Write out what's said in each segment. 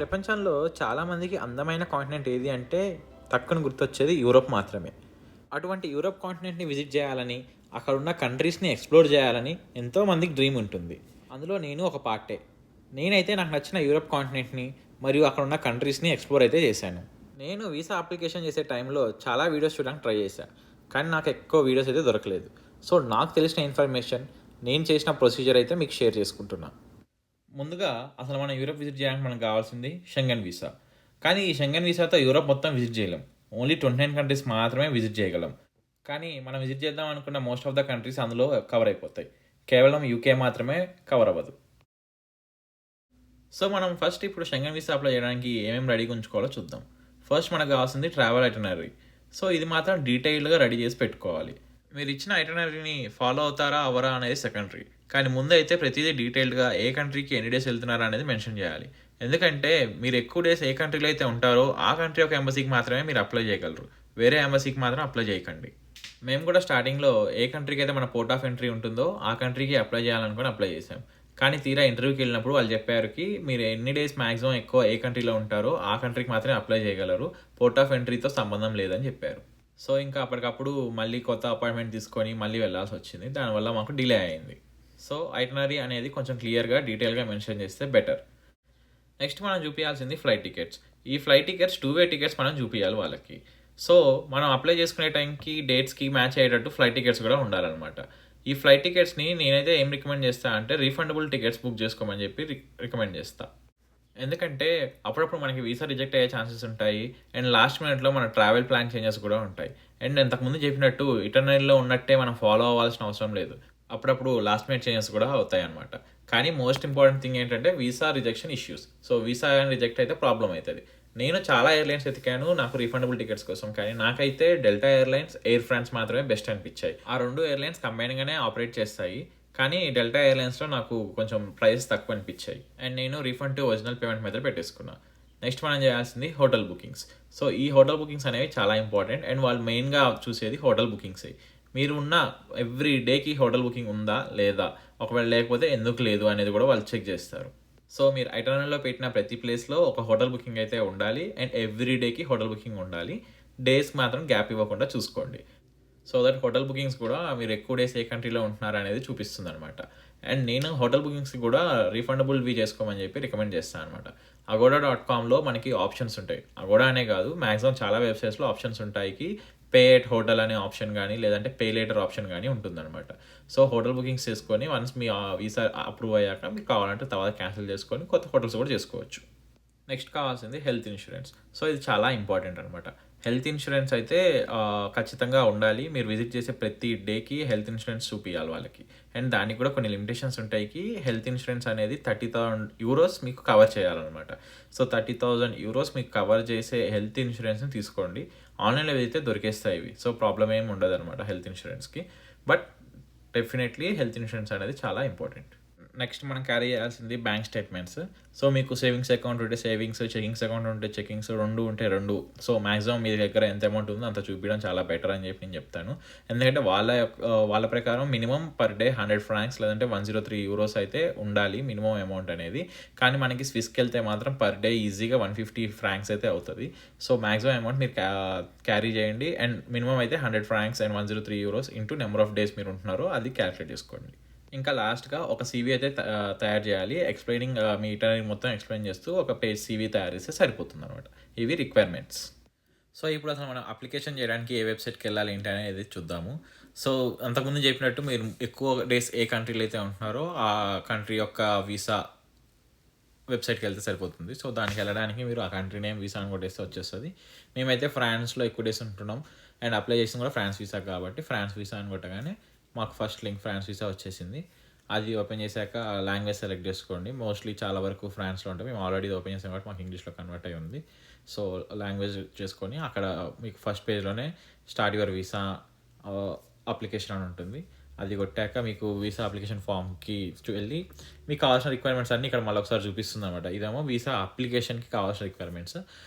ప్రపంచంలో చాలామందికి అందమైన కాంటినెంట్ ఏది అంటే టక్కున గుర్తొచ్చేది యూరోప్ మాత్రమే. అటువంటి యూరోప్ కాంటినెంట్‌ని విజిట్ చేయాలని, అక్కడున్న కంట్రీస్‌ని ఎక్స్‌ప్లోర్ చేయాలని ఎంతోమందికి డ్రీమ్ ఉంటుంది. అందులో నేను ఒక పార్టే. నేనైతే నాకు నచ్చిన యూరోప్ కాంటినెంట్‌ని మరియు అక్కడున్న కంట్రీస్‌ని ఎక్స్‌ప్లోర్ అయితే చేశాను. నేను వీసా అప్లికేషన్ చేసే టైంలో చాలా వీడియోస్ చూడడానికి ట్రై చేశా. కానీ నాకు ఎక్కువ వీడియోస్ అయితే దొరకలేదు. సో నాకు తెలిసిన ఇన్ఫర్మేషన్, నేను చేసిన ప్రొసీజర్ అయితే మీకు షేర్ చేసుకుంటున్నా. ముందుగా అసలు మనం యూరోప్ విజిట్ చేయడానికి మనకు కావాల్సింది షెంగన్ వీసా. కానీ ఈ షెంగన్ వీసాతో యూరోప్ మొత్తం విజిట్ చేయలేం. ఓన్లీ 29 కంట్రీస్ మాత్రమే విజిట్ చేయగలం. కానీ మనం విజిట్ చేద్దాం అనుకున్న మోస్ట్ ఆఫ్ ద కంట్రీస్ అందులో కవర్ అయిపోతాయి. కేవలం యూకే మాత్రమే కవర్ అవ్వదు. సో మనం ఫస్ట్ ఇప్పుడు షెంగన్ వీసా అప్లై చేయడానికి ఏమేమి రెడీగా ఉంచుకోవాలో చూద్దాం. ఫస్ట్ మనకు కావాల్సింది ట్రావెల్ ఐటనరీ. సో ఇది మాత్రం డీటెయిల్డ్గా రెడీ చేసి పెట్టుకోవాలి. మీరు ఇచ్చిన ఐటనరీని ఫాలో అవుతారా అవరా అనేది సెకండరీ. కానీ ముందైతే ప్రతిదీ డీటెయిల్డ్గా ఏ కంట్రీకి ఎన్ని డేస్ వెళ్తున్నారా అనేది మెన్షన్ చేయాలి. ఎందుకంటే మీరు ఎక్కువ డేస్ ఏ కంట్రీలో అయితే ఉంటారో ఆ కంట్రీ యొక్క ఎంబసీకి మాత్రమే మీరు అప్లై చేయగలరు. వేరే ఎంబసీకి మాత్రం అప్లై చేయకండి. మేము కూడా స్టార్టింగ్లో ఏ కంట్రీకి అయితే మన పోర్ట్ ఆఫ్ ఎంట్రీ ఉంటుందో ఆ కంట్రీకి అప్లై చేయాలనుకుని అప్లై చేసాం. కానీ తీరా ఇంటర్వ్యూకి వెళ్ళినప్పుడు వాళ్ళు చెప్పారుకి మీరు ఎన్ని డేస్ మ్యాక్సిమం ఎక్కువ ఏ కంట్రీలో ఉంటారో ఆ కంట్రీకి మాత్రమే అప్లై చేయగలరు, పోర్ట్ ఆఫ్ ఎంట్రీతో సంబంధం లేదని చెప్పారు. సో ఇంకా అప్పటికప్పుడు మళ్ళీ కొత్త అపాయింట్మెంట్ తీసుకొని మళ్ళీ వెళ్ళాల్సి వచ్చింది. దానివల్ల మాకు డిలే అయింది. సో ఐటనరీ అనేది కొంచెం క్లియర్గా డీటెయిల్గా మెన్షన్ చేస్తే బెటర్. నెక్స్ట్ మనం చూపించాల్సింది ఫ్లైట్ టికెట్స్. ఈ ఫ్లైట్ టికెట్స్ 2 వే టికెట్స్ మనం చూపించాలి వాళ్ళకి. సో మనం అప్లై చేసుకునే టైంకి డేట్స్కి మ్యాచ్ అయ్యేటట్టు ఫ్లైట్ టికెట్స్ కూడా ఉండాలన్నమాట. ఈ ఫ్లైట్ టికెట్స్ని నేనైతే ఏం రికమెండ్ చేస్తా అంటే రీఫండబుల్ టికెట్స్ బుక్ చేసుకోమని చెప్పి రికమెండ్ చేస్తా. ఎందుకంటే అప్పుడప్పుడు మనకి వీసా రిజెక్ట్ అయ్యే ఛాన్సెస్ ఉంటాయి. అండ్ లాస్ట్ మినిట్లో మన ట్రావెల్ ప్లాన్ చేంజెస్ కూడా ఉంటాయి. అండ్ ఇంతకుముందు చెప్పినట్టు ఇటర్నరీలో ఉన్నట్టే మనం ఫాలో అవ్వాల్సిన అవసరం లేదు. అప్పుడప్పుడు లాస్ట్ మినిట్ చేంజెస్ కూడా అవుతాయి అనమాట. కానీ మోస్ట్ ఇంపార్టెంట్ థింగ్ ఏంటంటే visa rejection issues. So visa reject అయితే ప్రాబ్లం అవుతుంది. నేను చాలా ఎయిర్లైన్స్ ఎతికాను నాకు రీఫండబుల్ టికెట్స్ కోసం. కానీ నాకైతే డెల్టా ఎయిర్లైన్స్, ఎయిర్ ఫ్రాన్స్ మాత్రమే బెస్ట్ అనిపించాయి. ఆ 2 ఎయిర్లైన్స్ కంబైన్గానే ఆపరేట్ చేస్తాయి. కానీ డెల్టా ఎయిర్లైన్స్లో నాకు కొంచెం ప్రైస్ తక్కువ అనిపించాయి. అండ్ నేను refund to original payment method పెట్టేసుకున్నాను. నెక్స్ట్ మనం చేయాల్సింది హోటల్ బుకింగ్స్. సో ఈ హోటల్ బుకింగ్స్ అనేవి చాలా ఇంపార్టెంట్. అండ్ వాళ్ళు మెయిన్గా చూసేది హోటల్ బుకింగ్సే. మీరు ఉన్న ఎవ్రీ డేకి హోటల్ బుకింగ్ ఉందా లేదా, ఒకవేళ లేకపోతే ఎందుకు లేదు అనేది కూడా వాళ్ళు చెక్ చేస్తారు. సో మీరు ఐటనరీలో పెట్టిన ప్రతి ప్లేస్లో ఒక హోటల్ బుకింగ్ అయితే ఉండాలి. అండ్ ఎవ్రీ డేకి హోటల్ బుకింగ్ ఉండాలి. డేస్ మాత్రం గ్యాప్ ఇవ్వకుండా చూసుకోండి. సో దట్ హోటల్ బుకింగ్స్ కూడా మీరు ఎక్కువ డేస్ ఏ కంట్రీలో ఉంటున్నారు అనేది చూపిస్తుంది అనమాట. అండ్ నేను హోటల్ బుకింగ్స్కి కూడా రీఫండబుల్వి చేసుకోమని చెప్పి రికమెండ్ చేస్తాను అనమాట. agoda.comలో మనకి ఆప్షన్స్ ఉంటాయి. అగోడా అనే కాదు, మ్యాక్సిమం చాలా వెబ్సైట్స్లో ఆప్షన్స్ ఉంటాయి. పే ఎట్ హోటల్ అనే ఆప్షన్ కానీ లేదంటే పే లేటర్ ఆప్షన్ కానీ ఉంటుందన్నమాట. సో హోటల్ బుకింగ్స్ చేసుకొని వన్స్ మీ వీసా అప్రూవ్ అయ్యాక మీకు కావాలంటే తర్వాత క్యాన్సిల్ చేసుకొని కొత్త హోటల్స్ కూడా చేసుకోవచ్చు. నెక్స్ట్ కావాల్సింది హెల్త్ ఇన్సూరెన్స్. సో ఇది చాలా ఇంపార్టెంట్ అనమాట. హెల్త్ ఇన్సూరెన్స్ అయితే ఖచ్చితంగా ఉండాలి. మీరు విజిట్ చేసే ప్రతి డేకి హెల్త్ ఇన్సూరెన్స్ చూపించాలి వాళ్ళకి. అండ్ దానికి కూడా కొన్ని లిమిటేషన్స్ ఉంటాయి. హెల్త్ ఇన్సూరెన్స్ అనేది 30,000 euros మీకు కవర్ చేయాలన్నమాట. సో 30,000 euros మీకు కవర్ చేసే హెల్త్ ఇన్సూరెన్స్ని తీసుకోండి. ఆన్లైన్లో అయితే దొరికేస్తాయి ఇవి. సో ప్రాబ్లం ఏమి ఉండదు అనమాట హెల్త్ ఇన్సూరెన్స్కి. బట్ డెఫినెట్లీ హెల్త్ ఇన్సూరెన్స్ అనేది చాలా ఇంపార్టెంట్. నెక్స్ట్ మనం క్యారీ చేయాల్సింది బ్యాంక్ స్టేట్మెంట్స్. సో మీకు సేవింగ్స్ అకౌంట్ ఉంటే సేవింగ్స్, చెకింగ్స్ అకౌంట్ ఉంటే చెకింగ్స్, 2 ఉంటే 2. సో మ్యాక్సిమం మీ దగ్గర ఎంత అమౌంట్ ఉందో అంత చూపించడం చాలా బెటర్ అని చెప్పి నేను చెప్తాను. ఎందుకంటే వాళ్ళ ప్రకారం మినిమం పర్ డే 100 francs లేదంటే 103 euros అయితే ఉండాలి మినిమం అమౌంట్ అనేది. కానీ మనకి స్విస్కి వెళ్తే మాత్రం పర్ డే ఈజీగా 150 francs అయితే అవుతుంది. సో మ్యాక్సిమం అమౌంట్ మీరు క్యారీ చేయండి. అండ్ మినిమం అయితే 100 francs and 103 euros into number of days మీరు ఉంటున్నారో అది క్యాల్కులేట్ చేసుకోండి. ఇంకా లాస్ట్గా ఒక సీవీ అయితే తయారు చేయాలి. ఎక్స్ప్లెయినింగ్ మీ ఇటనరీ మొత్తం ఎక్స్ప్లెయిన్ చేస్తూ ఒక పేజ్ సీవీ తయారు చేస్తే సరిపోతుంది అనమాట. ఇవి రిక్వైర్మెంట్స్. సో ఇప్పుడు అసలు మనం అప్లికేషన్ చేయడానికి ఏ వెబ్సైట్కి వెళ్ళాలి ఏంటి అనేది చూద్దాము. సో అంతకుముందు చెప్పినట్టు మీరు ఎక్కువ డేస్ ఏ కంట్రీలో అయితే ఉంటున్నారో ఆ కంట్రీ యొక్క వీసా వెబ్సైట్కి వెళ్తే సరిపోతుంది. సో దానికి వెళ్ళడానికి మీరు ఆ కంట్రీ నేమ్ వీసా అని కొట్టేస్తే వచ్చేస్తుంది. మేమైతే ఫ్రాన్స్లో ఎక్కువ డేస్ ఉంటున్నాం. అండ్ అప్లై చేసింది కూడా ఫ్రాన్స్ వీసా కాబట్టి ఫ్రాన్స్ వీసా అని కొట్టగానే మాకు ఫస్ట్ లింక్ ఫ్రాన్స్ వీసా వచ్చేసింది. అది ఓపెన్ చేశాక లాంగ్వేజ్ సెలెక్ట్ చేసుకోండి. మోస్ట్లీ చాలా వరకు ఫ్రాన్స్లో ఉంటాయి. మేము ఆల్రెడీ ఓపెన్ చేసాం కాబట్టి మాకు ఇంగ్లీష్లో కన్వర్ట్ అయ్యి ఉంది. సో లాంగ్వేజ్ చేసుకొని అక్కడ మీకు ఫస్ట్ పేజ్లోనే స్టార్ట్ యువర్ వీసా అప్లికేషన్ అని ఉంటుంది. అది కొట్టాక మీకు వీసా అప్లికేషన్ ఫామ్కి వెళ్ళి మీకు కావాల్సిన రిక్వైర్మెంట్స్ అన్నీ ఇక్కడ మళ్ళీ ఒకసారి చూపిస్తుంది అనమాట. ఇదేమో వీసా అప్లికేషన్కి కావాల్సిన రిక్వైర్మెంట్స్.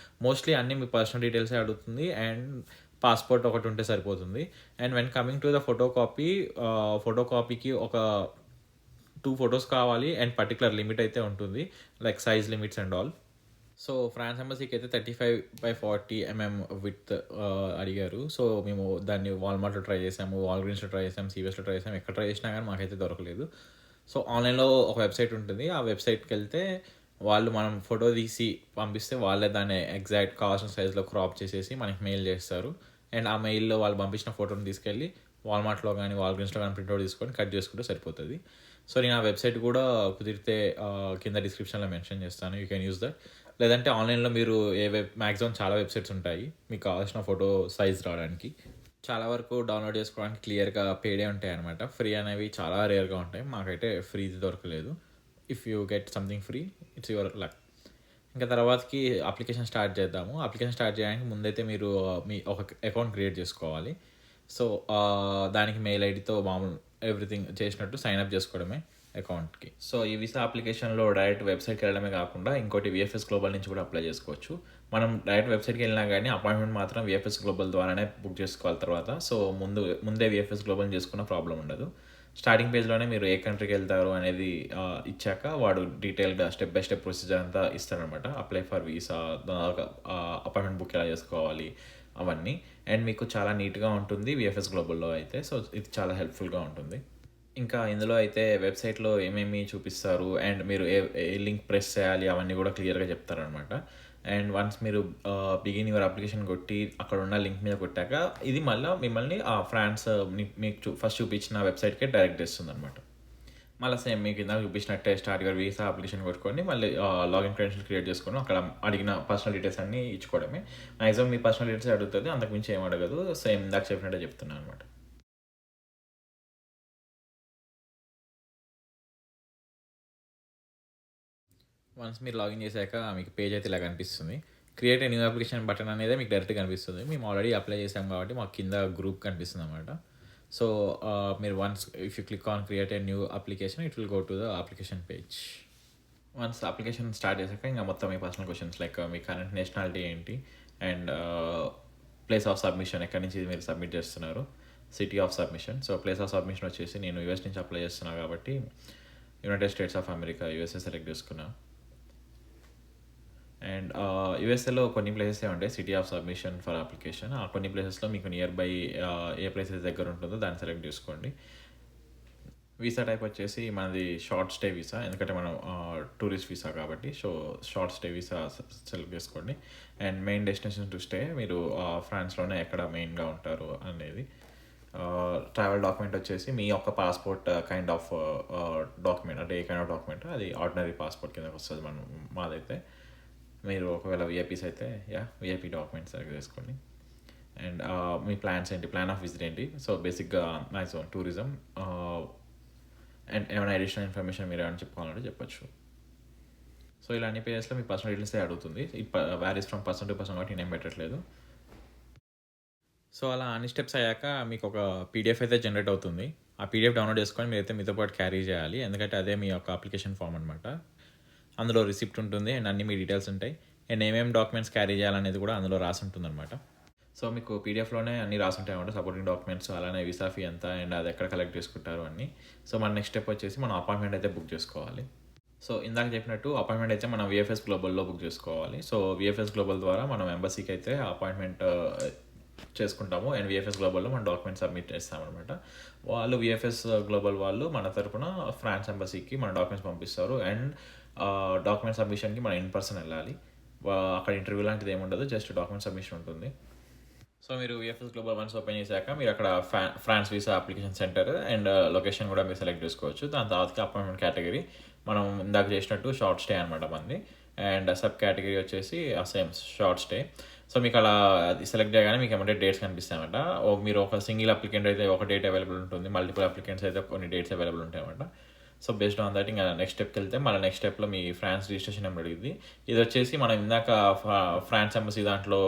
మోస్ట్లీ అన్నీ మీ పర్సనల్ డీటెయిల్సే అడుగుతుంది. అండ్ పాస్పోర్ట్ ఒకటి ఉంటే సరిపోతుంది. And when coming to the ఫోటోకాపీకి ఒక 2 photos కావాలి. అండ్ పర్టికులర్ లిమిట్ అయితే ఉంటుంది, like size limits and all. So France ఎంబసీకి అయితే 35x40 విడ్త్ అడిగారు. సో మేము దాన్ని వాల్మార్ట్‌లో ట్రై చేసాము, వాల్‌గ్రీన్స్‌లో ట్రై చేసాము, సీవీఎస్‌లో ట్రై చేసాము. ఎక్కడ ట్రై చేసినా కానీ మాకైతే దొరకలేదు. సో ఆన్‌లైన్‌లో ఒక వెబ్సైట్ ఉంటుంది. ఆ వెబ్సైట్‌కెళ్తే వాళ్ళు మనం ఫోటో తీసి పంపిస్తే వాళ్ళే దాన్ని ఎగ్జాక్ట్ కావాల్సిన సైజ్‌లో క్రాప్ చేసేసి మనకి మెయిల్ చేస్తారు. అండ్ ఆ మెయిల్‌లో వాళ్ళు పంపించిన ఫోటోని తీసుకెళ్ళి వాల్మార్ట్‌లో కానీ, వాల్‌గ్రీన్స్‌లో కానీ ప్రింట్‌ఔట్ తీసుకొని కట్ చేసుకుంటే సరిపోతది. సో నేను ఆ వెబ్సైట్ కూడా కుదిరితే కింద డిస్క్రిప్షన్‌లో మెన్షన్ చేస్తాను. You can use that. లేదంటే ఆన్లైన్లో మీరు మ్యాక్సిమం చాలా వెబ్సైట్స్ ఉంటాయి మీకు కావాల్సిన ఫోటో సైజ్ రావడానికి. చాలా వరకు డౌన్లోడ్ చేసుకోవడానికి క్లియర్గా పేడే ఉంటాయి అనమాట. ఫ్రీ అనేవి చాలా రేర్గా ఉంటాయి. మాకైతే ఫ్రీది దొరకలేదు. If you get something free it's your luck. ఇంకా తర్వాతకి అప్లికేషన్ స్టార్ట్ చేద్దాము. అప్లికేషన్ స్టార్ట్ చేయడానికి ముందైతే మీరు మీ ఒక అకౌంట్ క్రియేట్ చేసుకోవాలి. సో దానికి మెయిల్ ఐడితో మామూలు ఎవ్రీథింగ్ చేసినట్టు సైన్ అప్ చేసుకోవడమే అకౌంట్కి. సో ఈ వీసా అప్లికేషన్లో డైరెక్ట్ వెబ్సైట్కి వెళ్ళడమే కాకుండా ఇంకోటి విఎఫ్ఎస్ గ్లోబల్ నుంచి కూడా అప్లై చేసుకోవచ్చు. మనం డైరెక్ట్ వెబ్సైట్కి వెళ్ళినా కానీ అపాయింట్మెంట్ మాత్రం విఎఫ్ఎస్ గ్లోబల్ ద్వారానే బుక్ చేసుకోవాలి తర్వాత. సో ముందే విఎఫ్ఎస్ గ్లోబల్ చేసుకున్న ప్రాబ్లం ఉండదు. స్టార్టింగ్ పేజ్లోనే మీరు ఏ కంట్రీకి వెళ్తారు అనేది ఇచ్చాక వాడు డీటెయిల్గా స్టెప్ బై స్టెప్ ప్రొసీజర్ అంతా ఇస్తారనమాట. Apply for visa, appointment book ఎలా చేసుకోవాలి అవన్నీ. అండ్ మీకు చాలా నీట్గా ఉంటుంది విఎఫ్ఎస్ గ్లోబల్లో అయితే. సో ఇది చాలా హెల్ప్ఫుల్గా ఉంటుంది. ఇంకా ఇందులో అయితే వెబ్సైట్లో ఏమేమి చూపిస్తారు అండ్ మీరు ఏ లింక్ ప్రెస్ చేయాలి అవన్నీ కూడా క్లియర్గా చెప్తారనమాట. అండ్ వన్స్ మీరు బిగిన్ యువర్ అప్లికేషన్ కొట్టి అక్కడ ఉన్న లింక్ మీద కొట్టాక ఇది మళ్ళీ మిమ్మల్ని ఫ్రాన్స్ మీకు ఫస్ట్ చూపించిన వెబ్సైట్కే డైరెక్ట్ చేస్తుంది అనమాట. మళ్ళీ సేమ్ మీకు ఇందాక చూపించినట్టే స్టార్ట్ యువర్ వీసా అప్లికేషన్ కొట్టుకొని మళ్ళీ లాగిన్ క్రెడెన్షియల్ క్రియేట్ చేసుకొని అక్కడ అడిగిన పర్సనల్ డీటెయిల్స్ అన్నీ ఇచ్చుకోవడమే. మ్యాక్సిమం మీ పర్సనల్ డీటెయిల్స్ అడుగుతుంది, అంతకుమించి ఏం అడగదు. సేమ్ ఇందాక చెప్పినట్టే చెప్తున్నాను అనమాట. వన్స్ మీరు లాగిన్ చేశాక మీకు పేజ్ అయితే ఇలా కనిపిస్తుంది. Create a new application button అనేది మీకు డైరెక్ట్ కనిపిస్తుంది. మేము ఆల్రెడీ అప్లై చేసాం కాబట్టి మాకు కింద గ్రూప్ కనిపిస్తుంది అనమాట. సో మీరు once if you click on create a new application it will go to the application page. Once application start చేశాక ఇంకా మొత్తం మీ పర్సనల్ క్వశ్చన్స్ లైక్ మీ కరెంట్ నేషనాలిటీ ఏంటి అండ్ ప్లేస్ ఆఫ్ సబ్మిషన్ ఎక్కడి నుంచి మీరు సబ్మిట్ చేస్తున్నారు, city of submission. So place of submission వచ్చేసి నేను యూఎస్ నుంచి అప్లై చేస్తున్నాను కాబట్టి United states of America USA select చేసుకున్నాను. అండ్ యూఎస్ఏలో కొన్ని ప్లేసెస్ ఉంటాయి city of submission for application. ఆ కొన్ని ప్లేసెస్లో మీకు నియర్ బై ఏ ప్లేసెస్ దగ్గర ఉంటుందో దాన్ని సెలెక్ట్ చేసుకోండి. వీసా టైప్ వచ్చేసి మనది షార్ట్ స్టే వీసా, ఎందుకంటే మనం టూరిస్ట్ వీసా కాబట్టి. So short stay visa select చేసుకోండి. And main destination to stay మీరు ఫ్రాన్స్లోనే ఎక్కడ మెయిన్గా ఉంటారు అనేది. ట్రావెల్ డాక్యుమెంట్ వచ్చేసి మీ యొక్క పాస్పోర్ట్ కైండ్ ఆఫ్ డాక్యుమెంట్, అంటే ఏ కైండ్ ఆఫ్ డాక్యుమెంట్ అది ఆర్డినరీ పాస్పోర్ట్ కిందకి వస్తుంది మాదైతే. మీరు ఒకవేళ విఐపీస్ అయితే విఐపీ డాక్యుమెంట్స్ సెలెక్ట్ చేసుకోండి. అండ్ మీ ప్లాన్స్ ఏంటి, ప్లాన్ ఆఫ్ విజిట్ ఏంటి. సో బేసిక్గా మ్యాక్సిమం టూరిజం అండ్ ఏమైనా అడిషనల్ ఇన్ఫర్మేషన్ మీరు ఏమైనా చెప్పుకోవాలంటే చెప్పొచ్చు. సో ఇలా అన్ని పేజెస్లో మీ పర్సనల్ డీటెయిల్స్ అడుగుతుంది. Varies from person to person కాబట్టి నేను పెట్టట్లేదు. సో అలా అన్ని స్టెప్స్ అయ్యాక మీకు ఒక పీడిఎఫ్ అయితే జనరేట్ అవుతుంది. ఆ పీడిఎఫ్ డౌన్లోడ్ చేసుకొని మీరైతే మీతో పాటు క్యారీ చేయాలి, ఎందుకంటే అదే మీ యొక్క అప్లికేషన్ ఫామ్ అనమాట. అందులో రిసిప్ట్ ఉంటుంది అండ్ అన్ని మీ డీటెయిల్స్ ఉంటాయి. అండ్ ఏమేమి డాక్యుమెంట్స్ క్యారీ చేయాలనేది కూడా అందులో రాసి ఉంటుంది అనమాట. సో మీకు పీడిఎఫ్లోనే అన్ని రాసి ఉంటాయి అనమాట, సపోర్టింగ్ డాక్యుమెంట్స్, అలానే వీసా ఫీ ఎంత అండ్ అది ఎక్కడ కలెక్ట్ చేసుకుంటారు అన్నీ. సో మన నెక్స్ట్ స్టెప్ వచ్చేసి మనం అపాయింట్మెంట్ అయితే బుక్ చేసుకోవాలి. సో ఇందాక చెప్పినట్టు అపాయింట్మెంట్ అయితే మనం విఎఫ్ఎస్ గ్లోబల్లో బుక్ చేసుకోవాలి. సో విఎఫ్ఎస్ గ్లోబల్ ద్వారా మనం ఎంబసీకి అయితే అపాయింట్మెంట్ చేసుకుంటాము అండ్ విఎఫ్ఎస్ గ్లోబల్లో మన డాక్యుమెంట్ సబ్మిట్ చేస్తామన్నమాట. వాళ్ళు విఎఫ్ఎస్ గ్లోబల్ వాళ్ళు మన తరపున ఫ్రాన్స్ ఎంబసీకి మన డాక్యుమెంట్స్ పంపిస్తారు. అండ్ డాక్యుమెంట్ సబ్మిషన్కి మనం ఇన్ పర్సన్ వెళ్ళాలి. అక్కడ ఇంటర్వ్యూ లాంటిది ఏమి ఉండదు, జస్ట్ డాక్యుమెంట్ సబ్మిషన్ ఉంటుంది. సో మీరు విఎఫ్ఎస్ గ్లోబల్ వన్స్ ఓపెన్ చేశాక మీరు అక్కడ France visa application centre and location కూడా మీరు సెలెక్ట్ చేసుకోవచ్చు. దాని తర్వాతకి అపాయింట్మెంట్ కేటగిరీ మనం ఇందాక చేసినట్టు షార్ట్ స్టే అనమాట మంది. అండ్ సబ్ కేటగిరీ వచ్చేసి సేమ్ షార్ట్ స్టే. సో మీకు అలా సెలెక్ట్ చేయగానే మీకు ఏమంటే డేట్స్ కనిపిస్తాయన్నమాట. మీరు ఒక సింగిల్ అప్లికెంట్ అయితే ఒక డేట్ అవైలబుల్ ఉంటుంది, మల్టిపుల్ అప్లికెంట్స్ అయితే కొన్ని డేట్స్ అవైలబుల్ ఉంటాయి అన్నమాట. సో బేస్డ్ ఆన్ దట్ ఇంకా నెక్స్ట్ స్టెప్కి వెళ్తే మన నెక్స్ట్ స్టెప్లో మీ ఫ్రాన్స్ రిజిస్ట్రేషన్ నెంబర్ అడిగింది. ఇది వచ్చేసి మనం ఇందాక ఫ్రాన్స్ ఎంబసీ దాంట్లో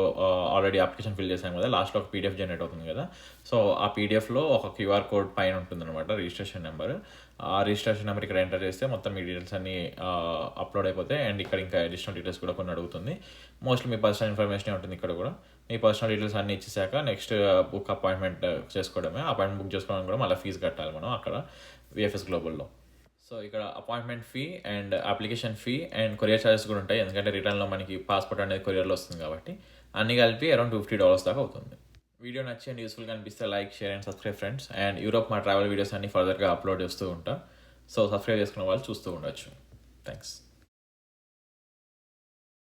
ఆల్రెడీ అప్లికేషన్ ఫిల్ చేసాం కదా, లాస్ట్లో ఒక పీడిఎఫ్ జనరేట్ అవుతుంది కదా. సో ఆ పీడిఎఫ్లో ఒక క్యూఆర్ కోడ్ పైన ఉంటుంది అనమాట రిజిస్ట్రేషన్ నెంబర్. ఆ రిజిస్ట్రేషన్ నెంబర్ ఇక్కడ ఎంటర్ చేస్తే మొత్తం మీ డీటెయిల్స్ అన్నీ అప్లోడ్ అయిపోతాయి. అండ్ ఇక్కడ ఇంకా అడిషనల్ డీటెయిల్స్ కూడా కొన్ని అడుగుతుంది. మోస్ట్లీ మీ పర్సనల్ ఇన్ఫర్మేషన్ ఉంటుంది ఇక్కడ కూడా. మీ పర్సనల్ డీటెయిల్స్ అన్నీ ఇచ్చేసాక నెక్స్ట్ బుక్ అపాయింట్మెంట్ చేసుకోవడమే. అపాయింట్మెంట్ బుక్ చేసుకోవడానికి కూడా మళ్ళీ ఫీజు కట్టాలి మనం అక్కడ విఎఫ్ఎస్ గ్లోబల్లో. సో ఇక్కడ appointment fee and application fee and courier charges కూడా ఉంటాయి, ఎందుకంటే రిటర్న్లో మనకి పాస్పోర్ట్ అనేది కొరియర్లో వస్తుంది కాబట్టి అన్నీ కలిపి అరౌండ్ $50 దాకా అవుతుంది. వీడియో నచ్చి అండ్ యూస్ఫుల్గా అనిపిస్తే like, share and subscribe friends. And Europe మా ట్రావెల్ వీడియోస్ అన్ని ఫర్దర్గా అప్లోడ్ చేస్తూ ఉంటా, సో సబ్స్క్రైబ్ చేసుకున్న వాళ్ళు చూస్తూ ఉండొచ్చు. థ్యాంక్స్.